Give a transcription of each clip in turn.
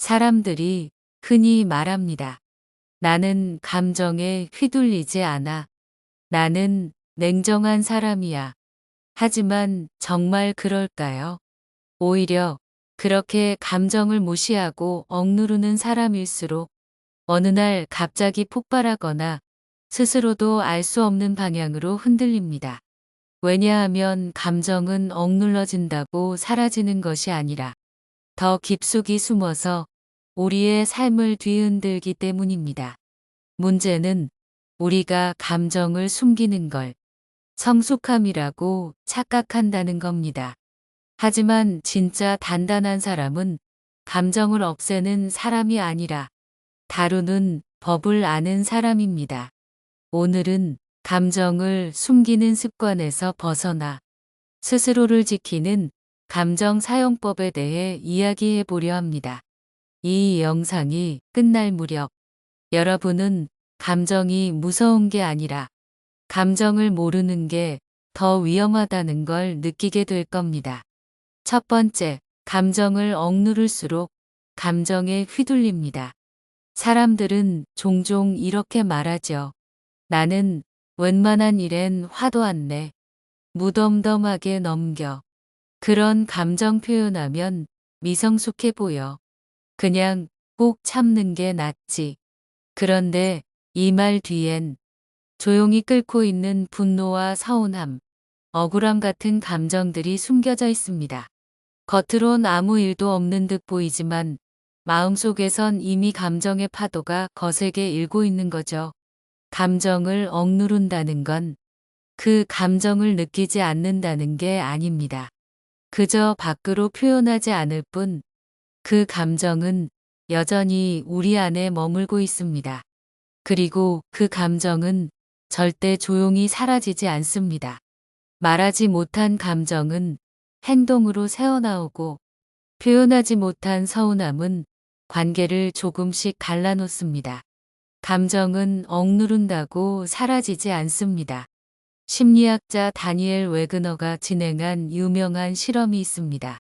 사람들이 흔히 말합니다. 나는 감정에 휘둘리지 않아. 나는 냉정한 사람이야. 하지만 정말 그럴까요? 오히려 그렇게 감정을 무시하고 억누르는 사람일수록 어느 날 갑자기 폭발하거나 스스로도 알 수 없는 방향으로 흔들립니다. 왜냐하면 감정은 억눌러진다고 사라지는 것이 아니라 더 깊숙이 숨어서 우리의 삶을 뒤흔들기 때문입니다. 문제는 우리가 감정을 숨기는 걸 성숙함이라고 착각한다는 겁니다. 하지만 진짜 단단한 사람은 감정을 없애는 사람이 아니라 다루는 법을 아는 사람입니다. 오늘은 감정을 숨기는 습관에서 벗어나 스스로를 지키는 감정 사용법에 대해 이야기해 보려 합니다. 이 영상이 끝날 무렵 여러분은 감정이 무서운 게 아니라 감정을 모르는 게 더 위험하다는 걸 느끼게 될 겁니다. 첫 번째, 감정을 억누를수록 감정에 휘둘립니다. 사람들은 종종 이렇게 말하죠. 나는 웬만한 일엔 화도 안 내. 무덤덤하게 넘겨. 그런 감정 표현하면 미성숙해 보여. 그냥 꼭 참는 게 낫지. 그런데 이 말 뒤엔 조용히 끓고 있는 분노와 서운함, 억울함 같은 감정들이 숨겨져 있습니다. 겉으론 아무 일도 없는 듯 보이지만 마음속에선 이미 감정의 파도가 거세게 일고 있는 거죠. 감정을 억누른다는 건 그 감정을 느끼지 않는다는 게 아닙니다. 그저 밖으로 표현하지 않을 뿐 그 감정은 여전히 우리 안에 머물고 있습니다. 그리고 그 감정은 절대 조용히 사라지지 않습니다. 말하지 못한 감정은 행동으로 새어나오고 표현하지 못한 서운함은 관계를 조금씩 갈라놓습니다. 감정은 억누른다고 사라지지 않습니다. 심리학자 다니엘 웨그너가 진행한 유명한 실험이 있습니다.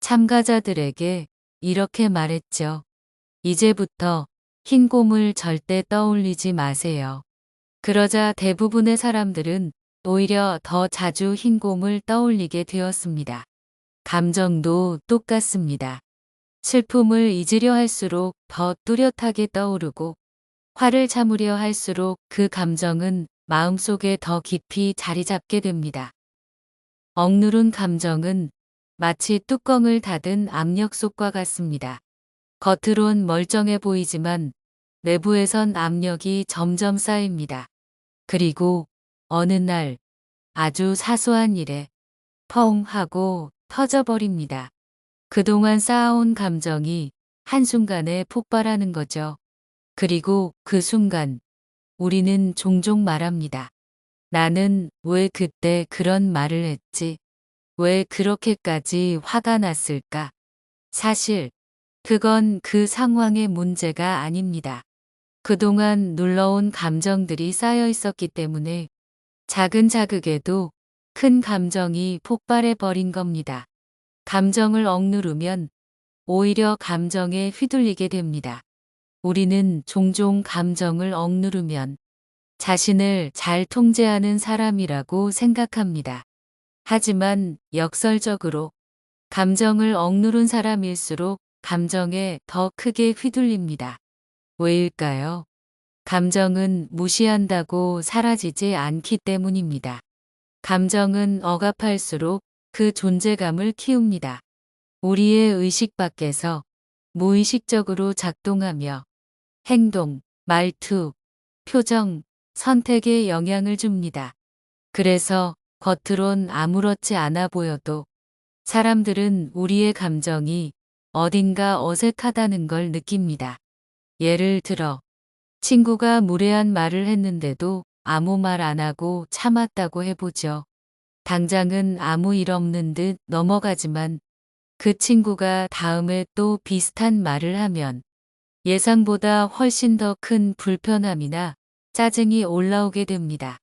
참가자들에게 이렇게 말했죠. 이제부터 흰 곰을 절대 떠올리지 마세요. 그러자 대부분의 사람들은 오히려 더 자주 흰 곰을 떠올리게 되었습니다. 감정도 똑같습니다. 슬픔을 잊으려 할수록 더 뚜렷하게 떠오르고 화를 참으려 할수록 그 감정은 마음속에 더 깊이 자리 잡게 됩니다. 억누른 감정은 마치 뚜껑을 닫은 압력솥과 같습니다. 겉으론 멀쩡해 보이지만 내부에선 압력이 점점 쌓입니다. 그리고 어느 날 아주 사소한 일에 펑 하고 터져버립니다. 그동안 쌓아온 감정이 한순간에 폭발하는 거죠. 그리고 그 순간 우리는 종종 말합니다. 나는 왜 그때 그런 말을 했지? 왜 그렇게까지 화가 났을까? 사실 그건 그 상황의 문제가 아닙니다. 그동안 눌러온 감정들이 쌓여 있었기 때문에 작은 자극에도 큰 감정이 폭발해 버린 겁니다. 감정을 억누르면 오히려 감정에 휘둘리게 됩니다. 우리는 종종 감정을 억누르면 자신을 잘 통제하는 사람이라고 생각합니다. 하지만 역설적으로 감정을 억누른 사람일수록 감정에 더 크게 휘둘립니다. 왜일까요? 감정은 무시한다고 사라지지 않기 때문입니다. 감정은 억압할수록 그 존재감을 키웁니다. 우리의 의식 밖에서 무의식적으로 작동하며 행동, 말투, 표정, 선택에 영향을 줍니다. 그래서 겉으론 아무렇지 않아 보여도 사람들은 우리의 감정이 어딘가 어색하다는 걸 느낍니다. 예를 들어 친구가 무례한 말을 했는데도 아무 말 안 하고 참았다고 해보죠. 당장은 아무 일 없는 듯 넘어가지만 그 친구가 다음에 또 비슷한 말을 하면 예상보다 훨씬 더 큰 불편함이나 짜증이 올라오게 됩니다.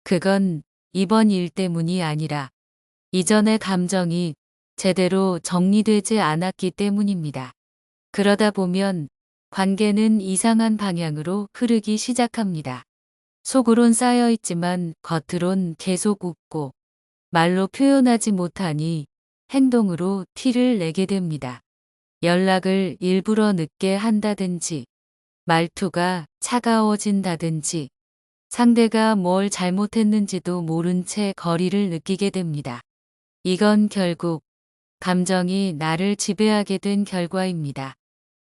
그건 이번 일 때문이 아니라 이전의 감정이 제대로 정리되지 않았기 때문입니다. 그러다 보면 관계는 이상한 방향으로 흐르기 시작합니다. 속으론 쌓여 있지만 겉으론 계속 웃고 말로 표현하지 못하니 행동으로 티를 내게 됩니다. 연락을 일부러 늦게 한다든지, 말투가 차가워진다든지, 상대가 뭘 잘못했는지도 모른 채 거리를 느끼게 됩니다. 이건 결국 감정이 나를 지배하게 된 결과입니다.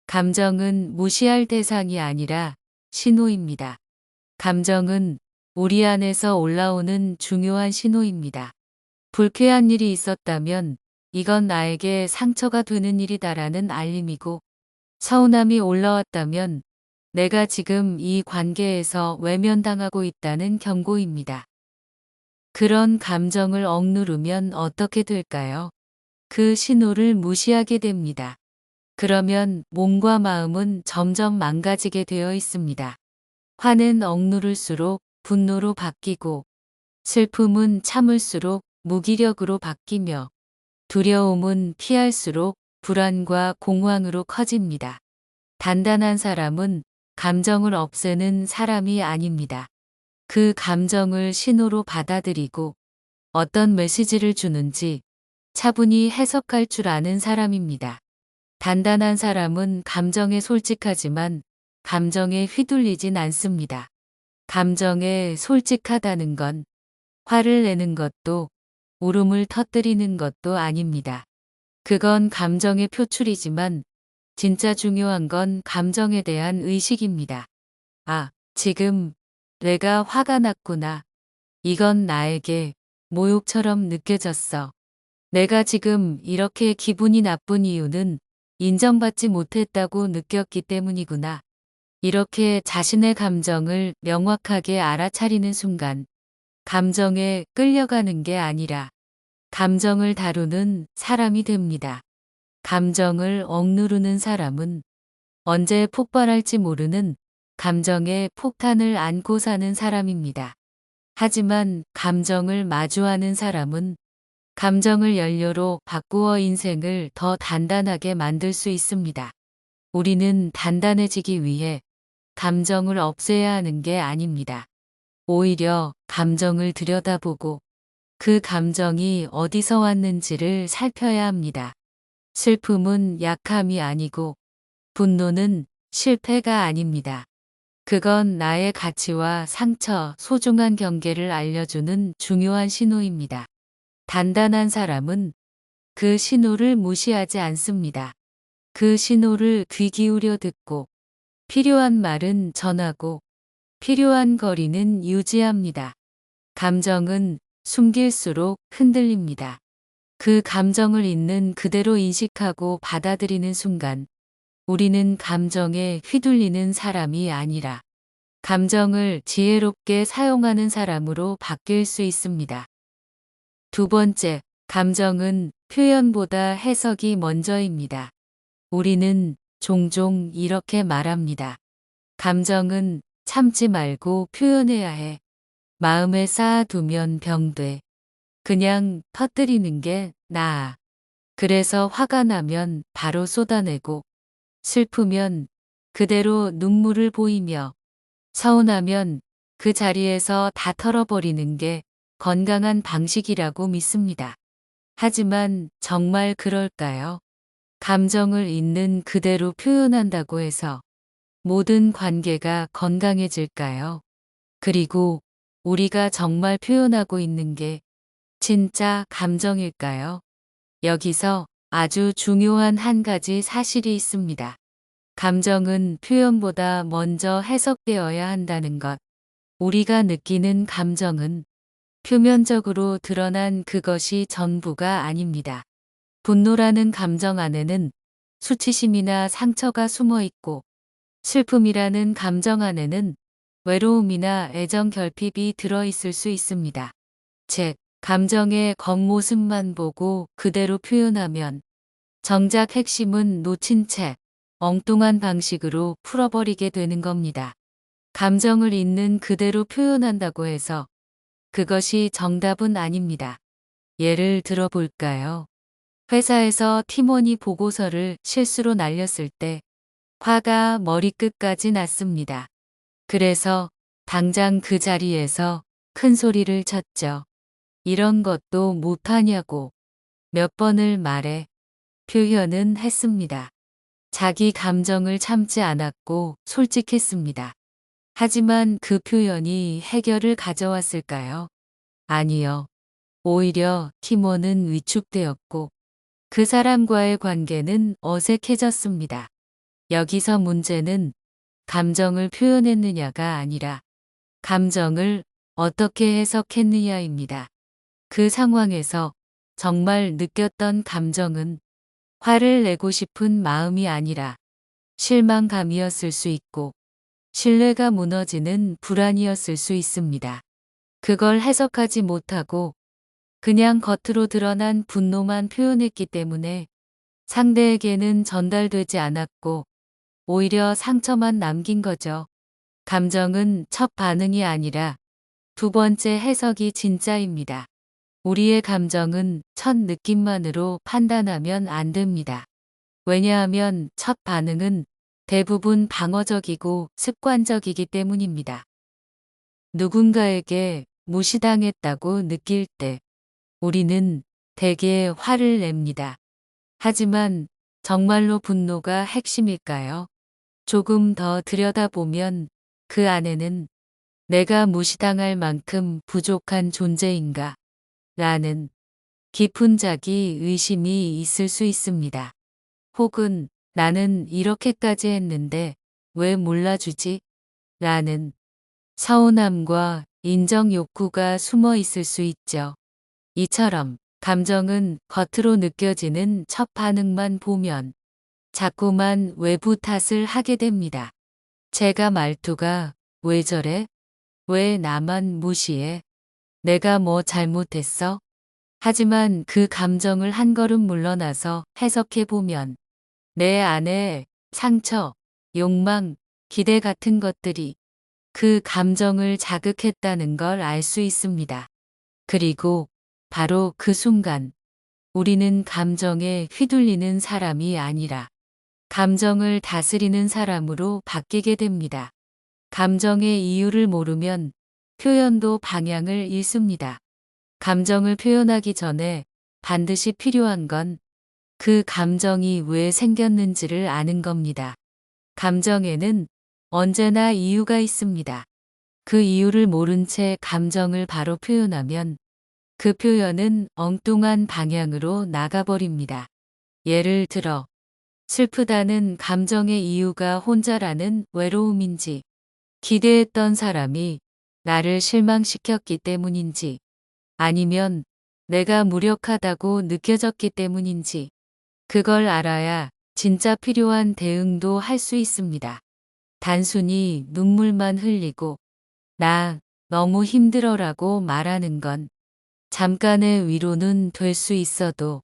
감정은 무시할 대상이 아니라 신호입니다. 감정은 우리 안에서 올라오는 중요한 신호입니다. 불쾌한 일이 있었다면 이건 나에게 상처가 되는 일이다라는 알림이고, 서운함이 올라왔다면 내가 지금 이 관계에서 외면당하고 있다는 경고입니다. 그런 감정을 억누르면 어떻게 될까요? 그 신호를 무시하게 됩니다. 그러면 몸과 마음은 점점 망가지게 되어 있습니다. 화는 억누를수록 분노로 바뀌고, 슬픔은 참을수록 무기력으로 바뀌며, 두려움은 피할수록 불안과 공황으로 커집니다. 단단한 사람은 감정을 없애는 사람이 아닙니다. 그 감정을 신호로 받아들이고 어떤 메시지를 주는지 차분히 해석할 줄 아는 사람입니다. 단단한 사람은 감정에 솔직하지만 감정에 휘둘리진 않습니다. 감정에 솔직하다는 건 화를 내는 것도 울음을 터뜨리는 것도 아닙니다. 그건 감정의 표출이지만 진짜 중요한 건 감정에 대한 의식입니다. 아, 지금 내가 화가 났구나. 이건 나에게 모욕처럼 느껴졌어. 내가 지금 이렇게 기분이 나쁜 이유는 인정받지 못했다고 느꼈기 때문이구나. 이렇게 자신의 감정을 명확하게 알아차리는 순간, 감정에 끌려가는 게 아니라 감정을 다루는 사람이 됩니다. 감정을 억누르는 사람은 언제 폭발할지 모르는 감정의 폭탄을 안고 사는 사람입니다. 하지만 감정을 마주하는 사람은 감정을 연료로 바꾸어 인생을 더 단단하게 만들 수 있습니다. 우리는 단단해지기 위해 감정을 없애야 하는 게 아닙니다. 오히려 감정을 들여다보고 그 감정이 어디서 왔는지를 살펴야 합니다. 슬픔은 약함이 아니고 분노는 실패가 아닙니다. 그건 나의 가치와 상처, 소중한 경계를 알려주는 중요한 신호입니다. 단단한 사람은 그 신호를 무시하지 않습니다. 그 신호를 귀 기울여 듣고 필요한 말은 전하고 필요한 거리는 유지합니다. 감정은 숨길수록 흔들립니다. 그 감정을 있는 그대로 인식하고 받아들이는 순간 우리는 감정에 휘둘리는 사람이 아니라 감정을 지혜롭게 사용하는 사람으로 바뀔 수 있습니다. 두 번째, 감정은 표현보다 해석이 먼저입니다. 우리는 종종 이렇게 말합니다. 감정은 참지 말고 표현해야 해. 마음에 쌓아두면 병돼. 그냥 터뜨리는 게 나아. 그래서 화가 나면 바로 쏟아내고, 슬프면 그대로 눈물을 보이며, 서운하면 그 자리에서 다 털어버리는 게 건강한 방식이라고 믿습니다. 하지만 정말 그럴까요? 감정을 있는 그대로 표현한다고 해서 모든 관계가 건강해질까요? 그리고 우리가 정말 표현하고 있는 게 진짜 감정일까요? 여기서 아주 중요한 한 가지 사실이 있습니다. 감정은 표현보다 먼저 해석되어야 한다는 것. 우리가 느끼는 감정은 표면적으로 드러난 그것이 전부가 아닙니다. 분노라는 감정 안에는 수치심이나 상처가 숨어 있고, 슬픔이라는 감정 안에는 외로움이나 애정 결핍이 들어있을 수 있습니다. 즉, 감정의 겉모습만 보고 그대로 표현하면 정작 핵심은 놓친 채 엉뚱한 방식으로 풀어버리게 되는 겁니다. 감정을 있는 그대로 표현한다고 해서 그것이 정답은 아닙니다. 예를 들어 볼까요? 회사에서 팀원이 보고서를 실수로 날렸을 때 화가 머리끝까지 났습니다. 그래서 당장 그 자리에서 큰 소리를 쳤죠. 이런 것도 못하냐고 몇 번을 말해 표현은 했습니다. 자기 감정을 참지 않았고 솔직했습니다. 하지만 그 표현이 해결을 가져왔을까요? 아니요. 오히려 팀원은 위축되었고 그 사람과의 관계는 어색해졌습니다. 여기서 문제는 감정을 표현했느냐가 아니라 감정을 어떻게 해석했느냐입니다. 그 상황에서 정말 느꼈던 감정은 화를 내고 싶은 마음이 아니라 실망감이었을 수 있고 신뢰가 무너지는 불안이었을 수 있습니다. 그걸 해석하지 못하고 그냥 겉으로 드러난 분노만 표현했기 때문에 상대에게는 전달되지 않았고 오히려 상처만 남긴 거죠. 감정은 첫 반응이 아니라 두 번째 해석이 진짜입니다. 우리의 감정은 첫 느낌만으로 판단하면 안 됩니다. 왜냐하면 첫 반응은 대부분 방어적이고 습관적이기 때문입니다. 누군가에게 무시당했다고 느낄 때 우리는 대개 화를 냅니다. 하지만 정말로 분노가 핵심일까요? 조금 더 들여다보면 그 안에는 내가 무시당할 만큼 부족한 존재인가? 라는 깊은 자기 의심이 있을 수 있습니다. 혹은 나는 이렇게까지 했는데 왜 몰라주지? 라는 서운함과 인정 욕구가 숨어 있을 수 있죠. 이처럼 감정은 겉으로 느껴지는 첫 반응만 보면 자꾸만 외부 탓을 하게 됩니다. 제가 말투가 왜 저래? 왜 나만 무시해? 내가 뭐 잘못했어? 하지만 그 감정을 한 걸음 물러나서 해석해 보면 내 안에 상처, 욕망, 기대 같은 것들이 그 감정을 자극했다는 걸 알 수 있습니다. 그리고 바로 그 순간 우리는 감정에 휘둘리는 사람이 아니라 감정을 다스리는 사람으로 바뀌게 됩니다. 감정의 이유를 모르면 표현도 방향을 잃습니다. 감정을 표현하기 전에 반드시 필요한 건 그 감정이 왜 생겼는지를 아는 겁니다. 감정에는 언제나 이유가 있습니다. 그 이유를 모른 채 감정을 바로 표현하면 그 표현은 엉뚱한 방향으로 나가버립니다. 예를 들어 슬프다는 감정의 이유가 혼자라는 외로움인지, 기대했던 사람이 나를 실망시켰기 때문인지, 아니면 내가 무력하다고 느껴졌기 때문인지, 그걸 알아야 진짜 필요한 대응도 할 수 있습니다. 단순히 눈물만 흘리고 나 너무 힘들어라고 말하는 건 잠깐의 위로는 될 수 있어도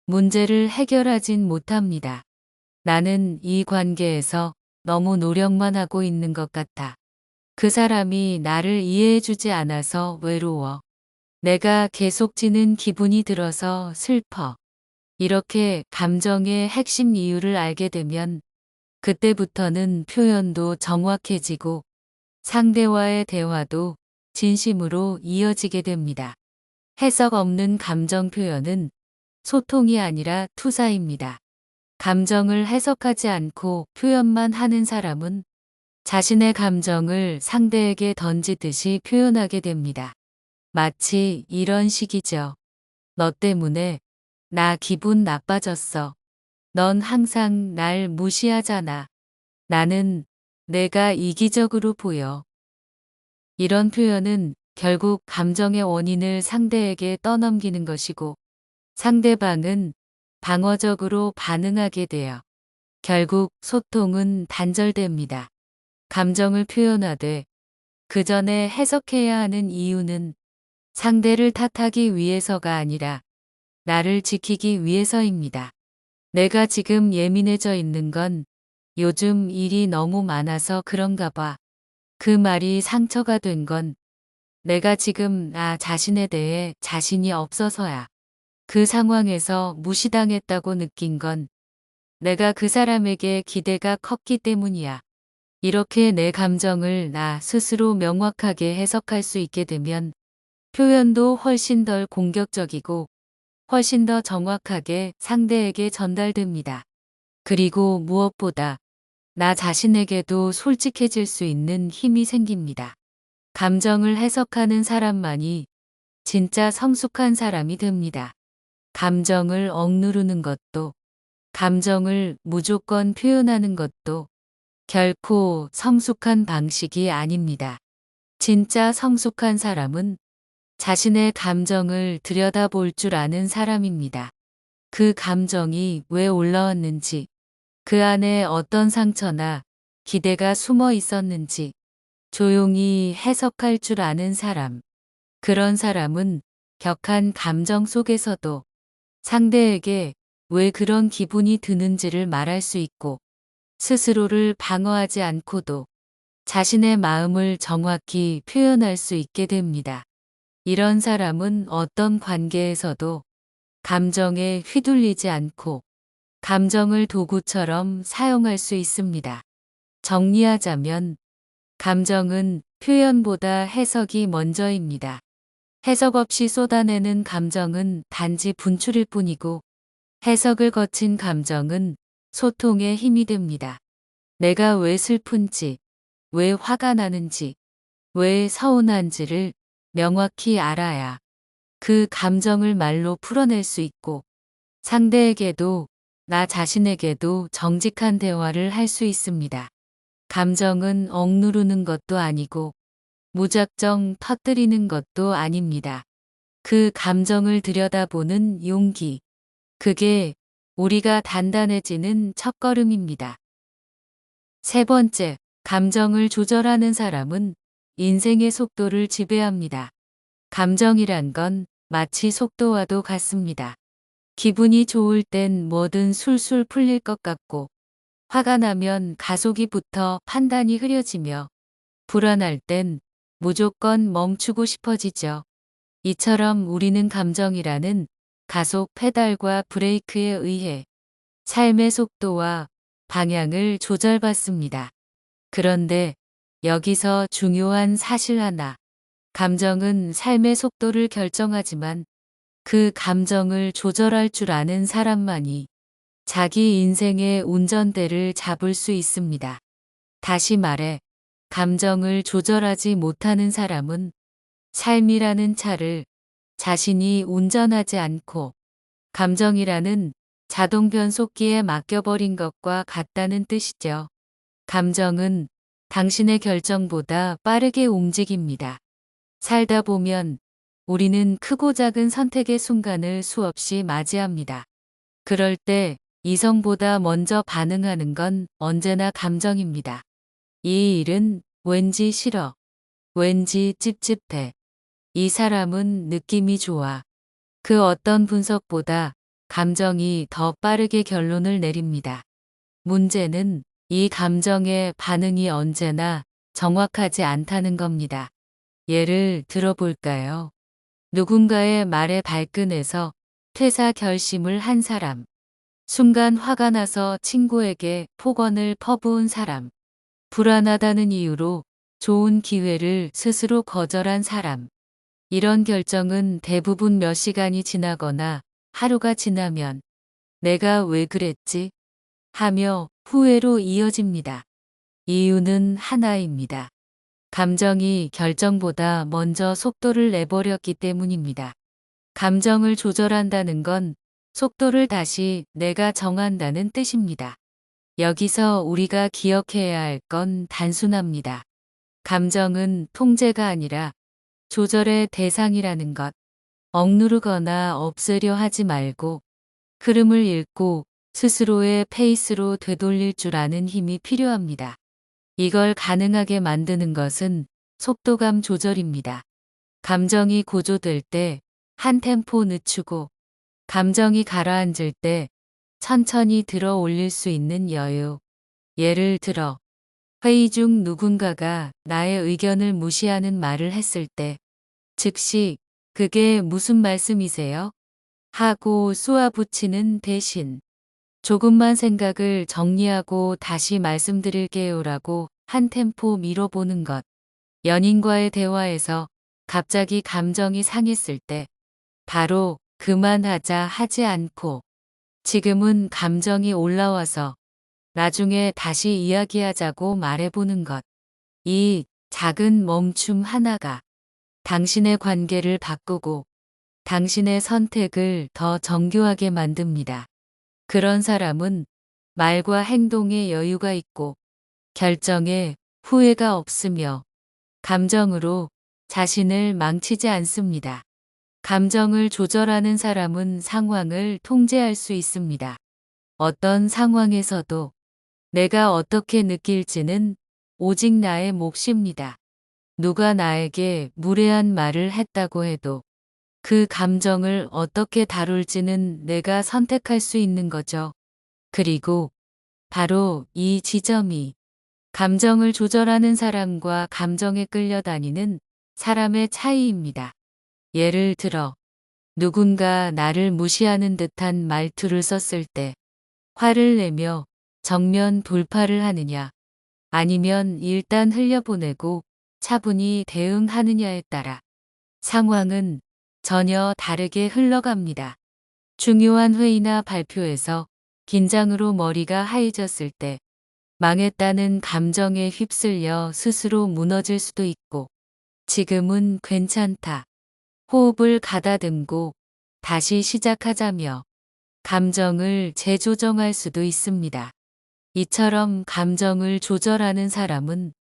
문제를 해결하진 못합니다. 나는 이 관계에서 너무 노력만 하고 있는 것 같아. 그 사람이 나를 이해해주지 않아서 외로워. 내가 계속 지는 기분이 들어서 슬퍼. 이렇게 감정의 핵심 이유를 알게 되면 그때부터는 표현도 정확해지고 상대와의 대화도 진심으로 이어지게 됩니다. 해석 없는 감정 표현은 소통이 아니라 투사입니다. 감정을 해석하지 않고 표현만 하는 사람은 자신의 감정을 상대에게 던지듯이 표현하게 됩니다. 마치 이런 식이죠. 너 때문에 나 기분 나빠졌어. 넌 항상 날 무시하잖아. 나는 내가 이기적으로 보여. 이런 표현은 결국 감정의 원인을 상대에게 떠넘기는 것이고 상대방은 방어적으로 반응하게 되어 결국 소통은 단절됩니다. 감정을 표현하되 그 전에 해석해야 하는 이유는 상대를 탓하기 위해서가 아니라 나를 지키기 위해서입니다. 내가 지금 예민해져 있는 건 요즘 일이 너무 많아서 그런가 봐. 그 말이 상처가 된 건 내가 지금 나 자신에 대해 자신이 없어서야. 그 상황에서 무시당했다고 느낀 건 내가 그 사람에게 기대가 컸기 때문이야. 이렇게 내 감정을 나 스스로 명확하게 해석할 수 있게 되면 표현도 훨씬 덜 공격적이고 훨씬 더 정확하게 상대에게 전달됩니다. 그리고 무엇보다 나 자신에게도 솔직해질 수 있는 힘이 생깁니다. 감정을 해석하는 사람만이 진짜 성숙한 사람이 됩니다. 감정을 억누르는 것도, 감정을 무조건 표현하는 것도 결코 성숙한 방식이 아닙니다. 진짜 성숙한 사람은 자신의 감정을 들여다볼 줄 아는 사람입니다. 그 감정이 왜 올라왔는지, 그 안에 어떤 상처나 기대가 숨어 있었는지 조용히 해석할 줄 아는 사람. 그런 사람은 격한 감정 속에서도 상대에게 왜 그런 기분이 드는지를 말할 수 있고 스스로를 방어하지 않고도 자신의 마음을 정확히 표현할 수 있게 됩니다. 이런 사람은 어떤 관계에서도 감정에 휘둘리지 않고 감정을 도구처럼 사용할 수 있습니다. 정리하자면 감정은 표현보다 해석이 먼저입니다. 해석 없이 쏟아내는 감정은 단지 분출일 뿐이고 해석을 거친 감정은 소통의 힘이 됩니다. 내가 왜 슬픈지, 왜 화가 나는지, 왜 서운한지를 명확히 알아야 그 감정을 말로 풀어낼 수 있고 상대에게도 나 자신에게도 정직한 대화를 할 수 있습니다. 감정은 억누르는 것도 아니고 무작정 터뜨리는 것도 아닙니다. 그 감정을 들여다보는 용기. 그게 우리가 단단해지는 첫걸음입니다. 세 번째, 감정을 조절하는 사람은 인생의 속도를 지배합니다. 감정이란 건 마치 속도와도 같습니다. 기분이 좋을 땐 뭐든 술술 풀릴 것 같고 화가 나면 가속이 붙어 판단이 흐려지며 불안할 땐 무조건 멈추고 싶어지죠. 이처럼 우리는 감정이라는 가속 페달과 브레이크에 의해 삶의 속도와 방향을 조절받습니다. 그런데 여기서 중요한 사실 하나. 감정은 삶의 속도를 결정하지만 그 감정을 조절할 줄 아는 사람만이 자기 인생의 운전대를 잡을 수 있습니다. 다시 말해, 감정을 조절하지 못하는 사람은 삶이라는 차를 자신이 운전하지 않고 감정이라는 자동 변속기에 맡겨버린 것과 같다는 뜻이죠. 감정은 당신의 결정보다 빠르게 움직입니다. 살다 보면 우리는 크고 작은 선택의 순간을 수없이 맞이합니다. 그럴 때 이성보다 먼저 반응하는 건 언제나 감정입니다. 이 일은 왠지 싫어. 왠지 찝찝해. 이 사람은 느낌이 좋아. 그 어떤 분석보다 감정이 더 빠르게 결론을 내립니다. 문제는 이 감정의 반응이 언제나 정확하지 않다는 겁니다. 예를 들어볼까요? 누군가의 말에 발끈해서 퇴사 결심을 한 사람. 순간 화가 나서 친구에게 폭언을 퍼부은 사람. 불안하다는 이유로 좋은 기회를 스스로 거절한 사람. 이런 결정은 대부분 몇 시간이 지나거나 하루가 지나면 내가 왜 그랬지? 하며 후회로 이어집니다. 이유는 하나입니다. 감정이 결정보다 먼저 속도를 내버렸기 때문입니다. 감정을 조절한다는 건 속도를 다시 내가 정한다는 뜻입니다. 여기서 우리가 기억해야 할 건 단순합니다. 감정은 통제가 아니라 조절의 대상이라는 것. 억누르거나 없애려 하지 말고 흐름을 읽고 스스로의 페이스로 되돌릴 줄 아는 힘이 필요합니다. 이걸 가능하게 만드는 것은 속도감 조절입니다. 감정이 고조될 때 한 템포 늦추고 감정이 가라앉을 때 천천히 들어 올릴 수 있는 여유. 예를 들어 회의 중 누군가가 나의 의견을 무시하는 말을 했을 때 즉시 그게 무슨 말씀이세요? 하고 쏘아붙이는 대신 조금만 생각을 정리하고 다시 말씀드릴게요라고 한 템포 밀어보는 것. 연인과의 대화에서 갑자기 감정이 상했을 때 바로 그만하자 하지 않고 지금은 감정이 올라와서 나중에 다시 이야기하자고 말해보는 것. 이 작은 멈춤 하나가 당신의 관계를 바꾸고 당신의 선택을 더 정교하게 만듭니다. 그런 사람은 말과 행동에 여유가 있고 결정에 후회가 없으며 감정으로 자신을 망치지 않습니다. 감정을 조절하는 사람은 상황을 통제할 수 있습니다. 어떤 상황에서도 내가 어떻게 느낄지는 오직 나의 몫입니다. 누가 나에게 무례한 말을 했다고 해도 그 감정을 어떻게 다룰지는 내가 선택할 수 있는 거죠. 그리고 바로 이 지점이 감정을 조절하는 사람과 감정에 끌려다니는 사람의 차이입니다. 예를 들어 누군가 나를 무시하는 듯한 말투를 썼을 때 화를 내며 정면 돌파를 하느냐 아니면 일단 흘려보내고 차분히 대응하느냐에 따라 상황은 전혀 다르게 흘러갑니다. 중요한 회의나 발표에서 긴장으로 머리가 하얘졌을 때 망했다는 감정에 휩쓸려 스스로 무너질 수도 있고 지금은 괜찮다. 호흡을 가다듬고 다시 시작하자며 감정을 재조정할 수도 있습니다. 이처럼 감정을 조절하는 사람은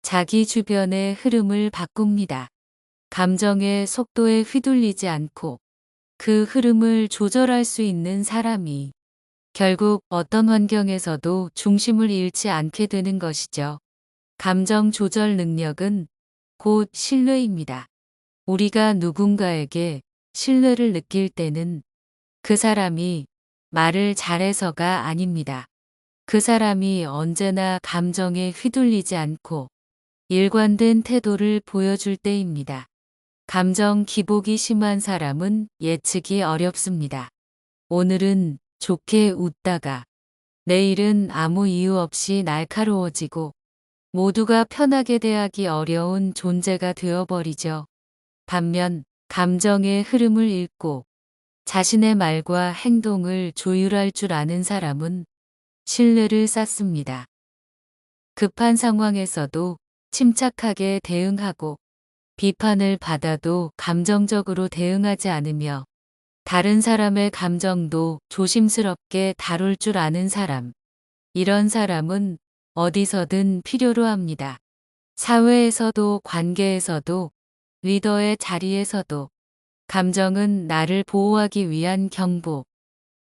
자기 주변의 흐름을 바꿉니다. 감정의 속도에 휘둘리지 않고 그 흐름을 조절할 수 있는 사람이 결국 어떤 환경에서도 중심을 잃지 않게 되는 것이죠. 감정 조절 능력은 곧 신뢰입니다. 우리가 누군가에게 신뢰를 느낄 때는 그 사람이 말을 잘해서가 아닙니다. 그 사람이 언제나 감정에 휘둘리지 않고 일관된 태도를 보여줄 때입니다. 감정 기복이 심한 사람은 예측이 어렵습니다. 오늘은 좋게 웃다가 내일은 아무 이유 없이 날카로워지고 모두가 편하게 대하기 어려운 존재가 되어버리죠. 반면 감정의 흐름을 읽고 자신의 말과 행동을 조율할 줄 아는 사람은 신뢰를 쌓습니다. 급한 상황에서도 침착하게 대응하고 비판을 받아도 감정적으로 대응하지 않으며 다른 사람의 감정도 조심스럽게 다룰 줄 아는 사람. 이런 사람은 어디서든 필요로 합니다. 사회에서도 관계에서도 리더의 자리에서도 감정은 나를 보호하기 위한 경보.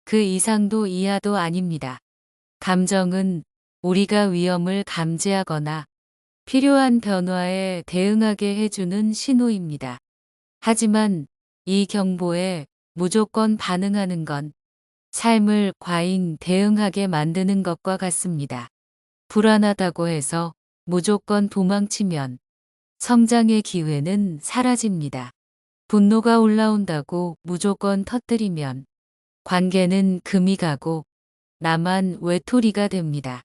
그 이상도 이하도 아닙니다. 감정은 우리가 위험을 감지하거나 필요한 변화에 대응하게 해주는 신호입니다. 하지만 이 경보에 무조건 반응하는 건 삶을 과잉 대응하게 만드는 것과 같습니다. 불안하다고 해서 무조건 도망치면 성장의 기회는 사라집니다. 분노가 올라온다고 무조건 터뜨리면 관계는 금이 가고 나만 외톨이가 됩니다.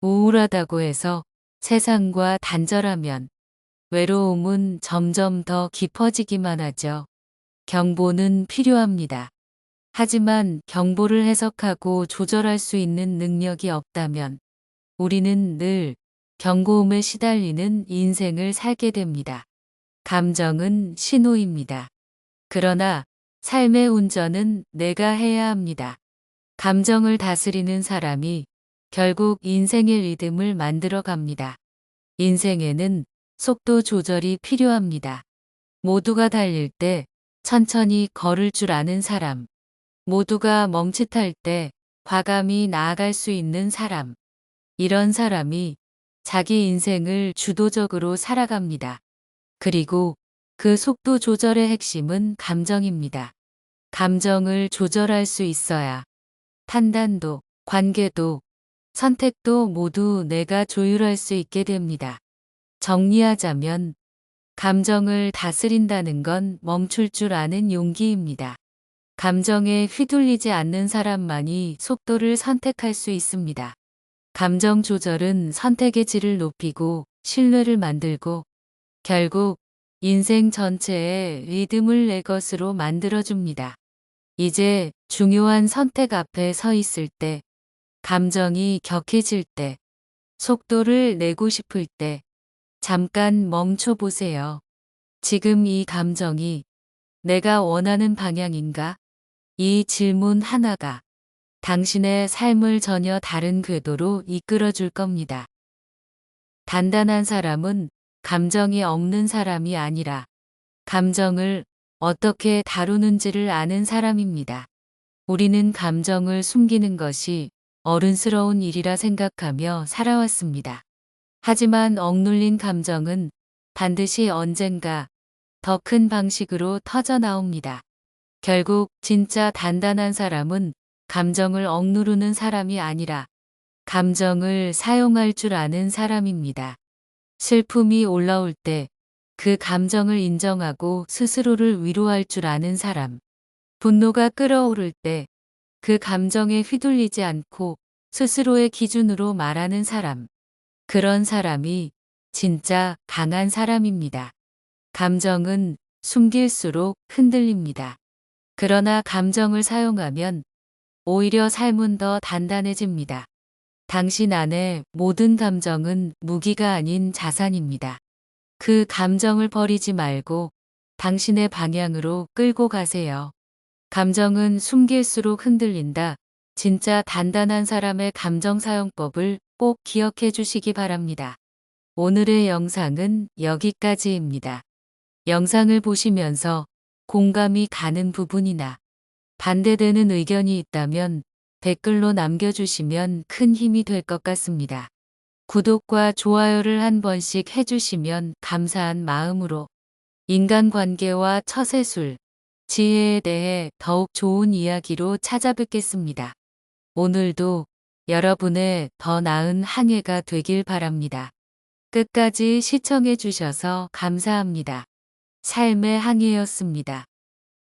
우울하다고 해서 세상과 단절하면 외로움은 점점 더 깊어지기만 하죠. 경보는 필요합니다. 하지만 경보를 해석하고 조절할 수 있는 능력이 없다면 우리는 늘 경고음에 시달리는 인생을 살게 됩니다. 감정은 신호입니다. 그러나 삶의 운전은 내가 해야 합니다. 감정을 다스리는 사람이 결국 인생의 리듬을 만들어 갑니다. 인생에는 속도 조절이 필요합니다. 모두가 달릴 때 천천히 걸을 줄 아는 사람. 모두가 멈칫할 때 과감히 나아갈 수 있는 사람. 이런 사람이 자기 인생을 주도적으로 살아갑니다. 그리고 그 속도 조절의 핵심은 감정입니다. 감정을 조절할 수 있어야 판단도, 관계도, 선택도 모두 내가 조율할 수 있게 됩니다. 정리하자면 감정을 다스린다는 건 멈출 줄 아는 용기입니다. 감정에 휘둘리지 않는 사람만이 속도를 선택할 수 있습니다. 감정 조절은 선택의 질을 높이고 신뢰를 만들고 결국 인생 전체에 리듬을 내 것으로 만들어줍니다. 이제 중요한 선택 앞에 서 있을 때, 감정이 격해질 때, 속도를 내고 싶을 때, 잠깐 멈춰 보세요. 지금 이 감정이 내가 원하는 방향인가? 이 질문 하나가 당신의 삶을 전혀 다른 궤도로 이끌어 줄 겁니다. 단단한 사람은 감정이 없는 사람이 아니라 감정을 어떻게 다루는지를 아는 사람입니다. 우리는 감정을 숨기는 것이 어른스러운 일이라 생각하며 살아왔습니다. 하지만 억눌린 감정은 반드시 언젠가 더 큰 방식으로 터져 나옵니다. 결국 진짜 단단한 사람은 감정을 억누르는 사람이 아니라 감정을 사용할 줄 아는 사람입니다. 슬픔이 올라올 때 그 감정을 인정하고 스스로를 위로할 줄 아는 사람. 분노가 끓어오를 때 그 감정에 휘둘리지 않고 스스로의 기준으로 말하는 사람. 그런 사람이 진짜 강한 사람입니다. 감정은 숨길수록 흔들립니다. 그러나 감정을 사용하면 오히려 삶은 더 단단해집니다. 당신 안의 모든 감정은 무기가 아닌 자산입니다. 그 감정을 버리지 말고 당신의 방향으로 끌고 가세요. 감정은 숨길수록 흔들린다. 진짜 단단한 사람의 감정 사용법을 꼭 기억해 주시기 바랍니다. 오늘의 영상은 여기까지입니다. 영상을 보시면서 공감이 가는 부분이나 반대되는 의견이 있다면 댓글로 남겨주시면 큰 힘이 될 것 같습니다. 구독과 좋아요를 한 번씩 해주시면 감사한 마음으로 인간관계와 처세술, 지혜에 대해 더욱 좋은 이야기로 찾아뵙겠습니다. 오늘도 여러분의 더 나은 한 해가 되길 바랍니다. 끝까지 시청해 주셔서 감사합니다. 삶의 항해였습니다.